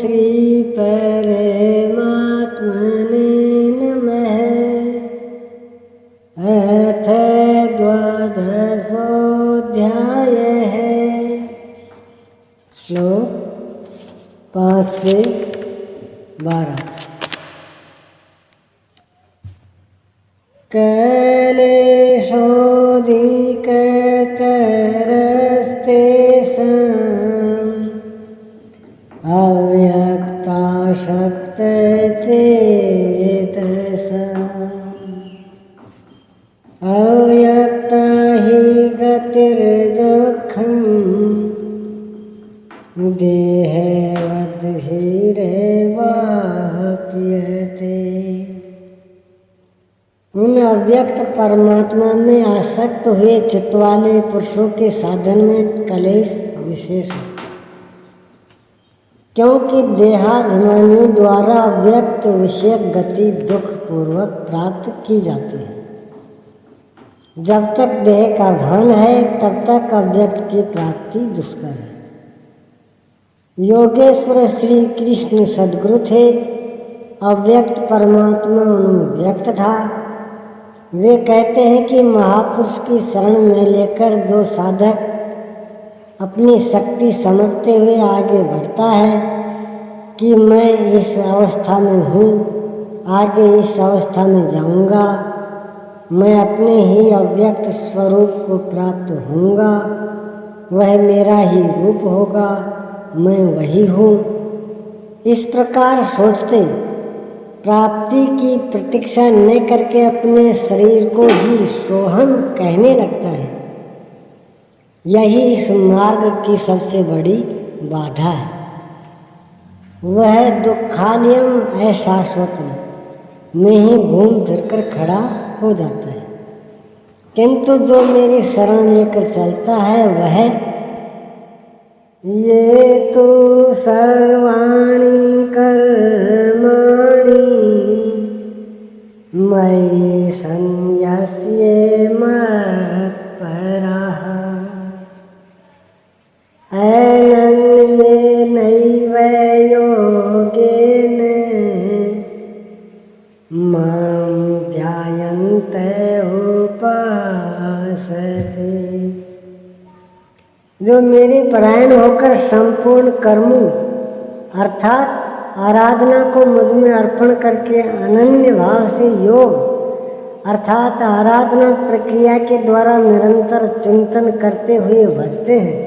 श्री परमात्मने नमः। अथ द्वादशोऽध्यायः। श्लोक 5 से 12। क्लेशोऽधिकतरस्तेषाम् अव्यक्ताशक्तचेतसाम् अव्यक्ता हि गतिर्दुःखम् देहवद्भिरेवाप्यते। उन अव्यक्त परमात्मा में आसक्त हुए चित्त वाले पुरुषों के साधन में कलेश विशेष है, क्योंकि देहाभिमानियों द्वारा अव्यक्त विषयक गति दुख पूर्वक प्राप्त की जाती है। जब तक देह का भान है तब तक अव्यक्त की प्राप्ति दुष्कर है। योगेश्वर श्री कृष्ण सद्गुरु थे, अव्यक्त परमात्मा उनमें व्यक्त था। वे कहते हैं कि महापुरुष की शरण में लेकर जो साधक अपनी शक्ति समझते हुए आगे बढ़ता है कि मैं इस अवस्था में हूँ, आगे इस अवस्था में जाऊँगा, मैं अपने ही अव्यक्त स्वरूप को प्राप्त होऊंगा, वह मेरा ही रूप होगा, मैं वही हूँ। इस प्रकार सोचते प्राप्ति की प्रतीक्षा न करके अपने शरीर को ही सोहम कहने लगता है। यही इस मार्ग की सबसे बड़ी बाधा है। वह दुखालयम अशाश्वतम में ही घूम फिरकर खड़ा हो जाता है, किंतु जो मेरी शरण लेकर चलता है वह ये तो सर्वाणि कर्माणि मयि सन्न्यस्य मत्परः अनन्येनैव योगेन मां ध्यायन्त उपासते। जो मेरे परायण होकर संपूर्ण कर्मों अर्थात आराधना को मुझ में अर्पण करके अनन्य भाव से योग अर्थात आराधना प्रक्रिया के द्वारा निरंतर चिंतन करते हुए भजते हैं,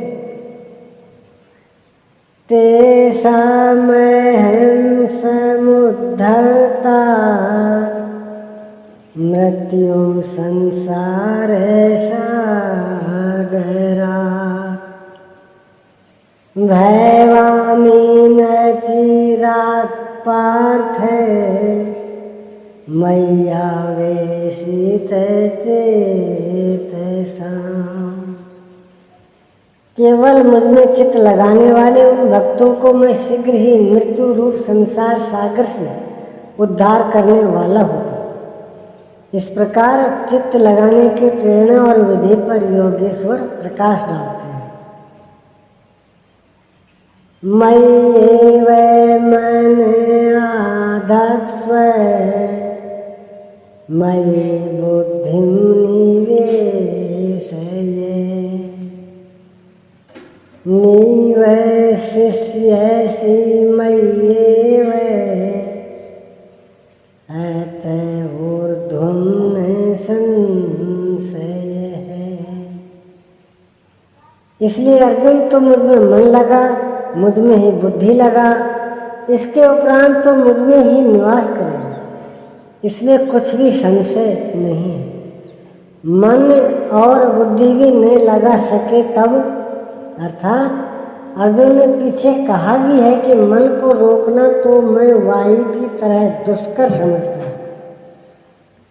तेषामहं समुद्धर्ता मृत्यु संसार सागरात् भवामि न चिरात् पार्थ मय्यावेशितचेतसाम्। केवल मुझ में चित्त लगाने वाले उन भक्तों को मैं शीघ्र ही मृत्यु रूप संसार सागर से उद्धार करने वाला होता। इस प्रकार चित्त लगाने के प्रेरणा और विधि पर योगेश्वर प्रकाश डालते हैं। मय्येव मन आधत्स्व मयि बुद्धिं निवेशय निवसिष्यसि मय्येव अत ऊर्ध्वं न संशयः। इसलिए अर्जुन तो मुझ में मन लगा, मुझ में ही बुद्धि लगा, इसके उपरांत तो मुझ में ही निवास करेगा, इसमें कुछ भी संशय नहीं है। मन और बुद्धि भी नहीं लगा सके तब, अर्थात अर्जुन ने पीछे कहा भी है कि मन को रोकना तो मैं वायु की तरह दुष्कर समझता हूँ।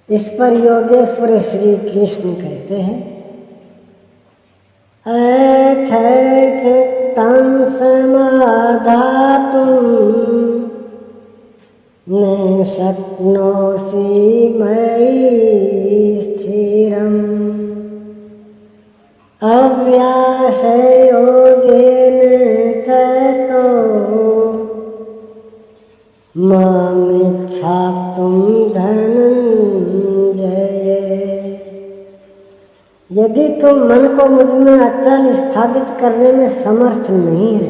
इस पर योगेश्वर श्री कृष्ण कहते हैं अथ चित्तं समाधातुं न शक्नोषि मयि स्थिरम् अव्यासयोगेन ततो मामिच्छाप्तुं धनंजय। यदि तुम मन को मुझ में अचल स्थापित करने में समर्थ नहीं है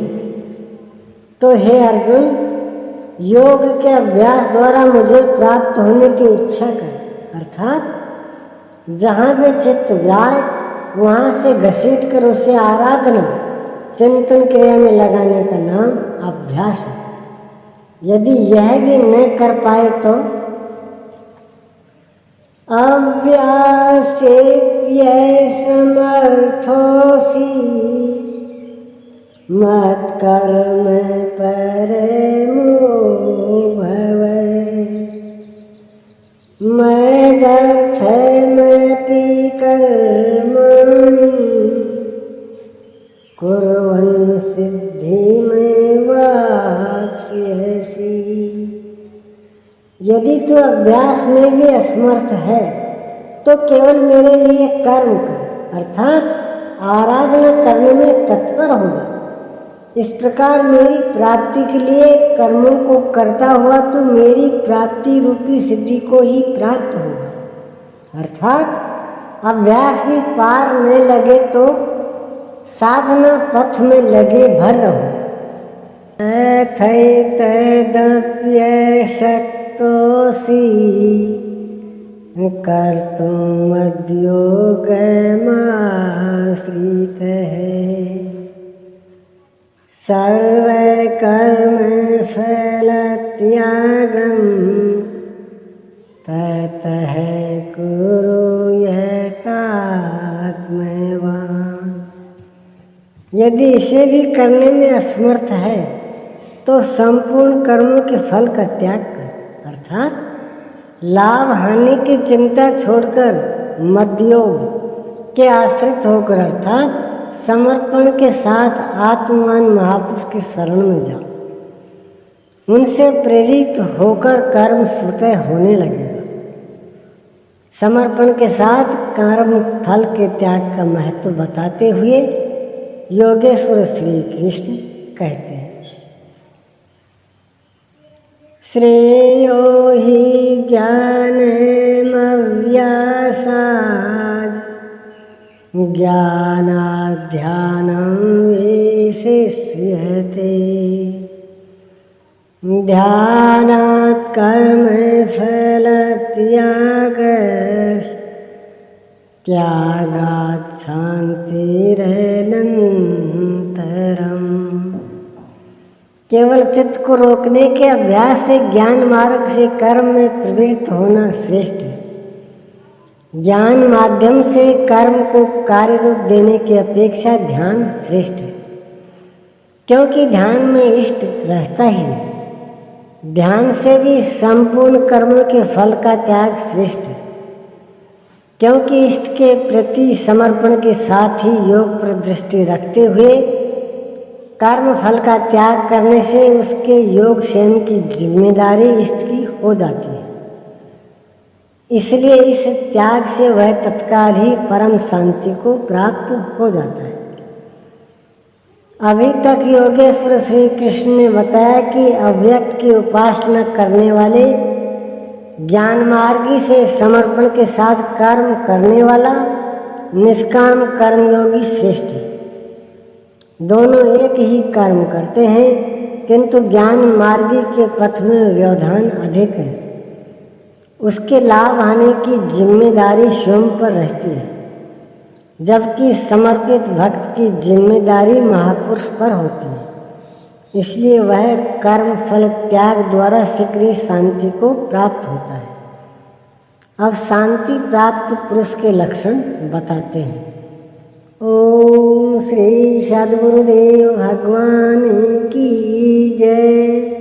तो हे अर्जुन, योग के अभ्यास द्वारा मुझे प्राप्त होने की इच्छा कर। अर्थात जहाँ भी चित्त जाए वहाँ से घसीट कर उसे आराधना चिंतन क्रिया में लगाने का नाम अभ्यास है। यदि यह भी न कर पाए तो अव्यासेप्य समर्थोऽसि मत्कर्म परमो भव। मदर्थमपि कर्माणि कुर्वन् सिद्धिमेवाप्स्यसि। यदि तू अभ्यास में भी असमर्थ है तो केवल मेरे लिए कर्म कर, अर्थात आराधना करने में तत्पर हो जा। इस प्रकार मेरी प्राप्ति के लिए कर्मों को करता हुआ तू मेरी प्राप्ति रूपी सिद्धि को ही प्राप्त होगा। अर्थात अभ्यास भी पार न लगे तो साधना पथ में लगे भर रहो। तदप्यशक्तोऽसि कर्तुमद्योगमाश्रितः सर्वकर्मफलत्यागं ततः कुरु यतात्मवान्। यदि इसे भी करने में असमर्थ है तो संपूर्ण कर्मों के फल का त्याग कर, अर्थात लाभ हानि की चिंता छोड़कर मध्योग के आश्रित होकर, अर्थात समर्पण के साथ आत्मवान महापुरुष की शरण में जाओ। उनसे प्रेरित होकर कर्म स्वतः होने लगेगा। समर्पण के साथ कर्म फल के त्याग का महत्व बताते हुए योगेश्वर श्री कृष्ण कहते हैं, श्रेयो हि ज्ञानमव्यासाद् ज्ञानाध्यानं विशिष्यते। ध्यानात् कर्मफलत्यागात् शान्तिरनन्तरम्। केवल चित्त को रोकने के अभ्यास से ज्ञान मार्ग से कर्म में प्रवृत्त होना श्रेष्ठ है। ज्ञान माध्यम से कर्म को कार्य रूप देने की अपेक्षा ध्यान श्रेष्ठ है, क्योंकि ध्यान में इष्ट रहता ही नहीं। ध्यान से भी संपूर्ण कर्मों के फल का त्याग श्रेष्ठ है, क्योंकि इष्ट के प्रति समर्पण के साथ ही योग पर दृष्टि रखते हुए कर्म फल का त्याग करने से उसके योग क्षेम की जिम्मेदारी इष्ट की हो जाती है। इसलिए इस त्याग से वह तत्काल ही परम शांति को प्राप्त हो जाता है। अभी तक योगेश्वर श्री कृष्ण ने बताया कि अव्यक्त की उपासना करने वाले ज्ञान मार्गी से समर्पण के साथ कर्म करने वाला निष्काम कर्मयोगी श्रेष्ठ है। दोनों एक ही कर्म करते हैं, किंतु ज्ञान मार्गी के पथ में व्यवधान अधिक है। उसके लाभ आने की जिम्मेदारी स्वयं पर रहती है, जबकि समर्पित भक्त की जिम्मेदारी महापुरुष पर होती है। इसलिए वह कर्म फल त्याग द्वारा शीघ्र शांति को प्राप्त होता है। अब शांति प्राप्त पुरुष के लक्षण बताते हैं। ओम श्री सद्गुरुदेव भगवान की जय।